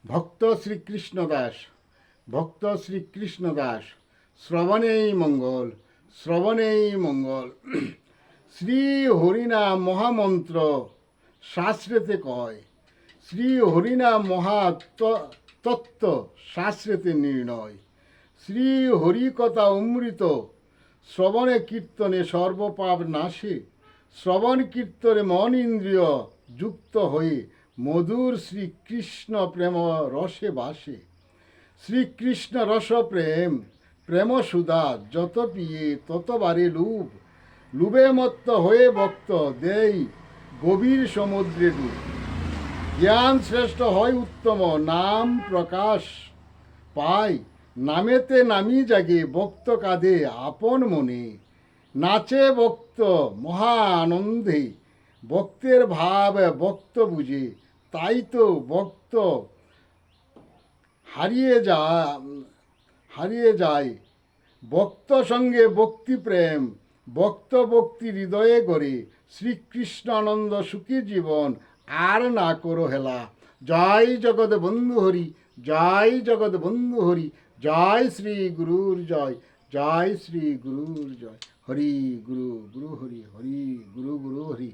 ভক্ত শ্রীকৃষ্ণ দাস, ভক্ত শ্রীকৃষ্ণ দাস, শ্রবণেই মঙ্গল, শ্রবণেই মঙ্গল। শ্রী হরিনাম মহামন্ত্র শাস্ত্রেতে কয়, শ্রী হরিনাম তত্ত্ব শাস্ত্রেতে নির্ণয়। শ্রী হরিকথা অমৃত, শ্রবণে কীর্তনে সর্বপাপ নাশে। শ্রবণ কীর্তনে মন ইন্দ্রিয় যুক্ত হয়ে মধুর শ্রীকৃষ্ণ প্রেম রসে বাসে। শ্রীকৃষ্ণ রস প্রেম, প্রেম সুধা যত পিয়ে তত বারে লুভ। লুভে মত্ত হয়ে ভক্ত দেই গভীর সমুদ্রে ডুব। জ্ঞান শ্রেষ্ঠ হয় উত্তম, নাম প্রকাশ পায়। নামেতে নামি জাগে ভক্ত কাঁধে আপন মনে। নাচে ভক্ত মহা আনন্দে, ভক্তের ভাব ভক্ত বুঝে। তাই তো ভক্ত হারিয়ে যায়। ভক্ত সঙ্গে ভক্তি প্রেম, ভক্ত ভক্তি হৃদয়ে গড়ে। শ্রীকৃষ্ণ আনন্দ সুখী জীবন, আর না করো হেলা। জয় জগৎ বন্ধু হরি, জয় জগৎ বন্ধু হরি, জয় শ্রী গুরুর জয়, জয় শ্রী গুরুর জয়। হরি গুরু গুরু হরি, হরি গুরু গুরু হরি।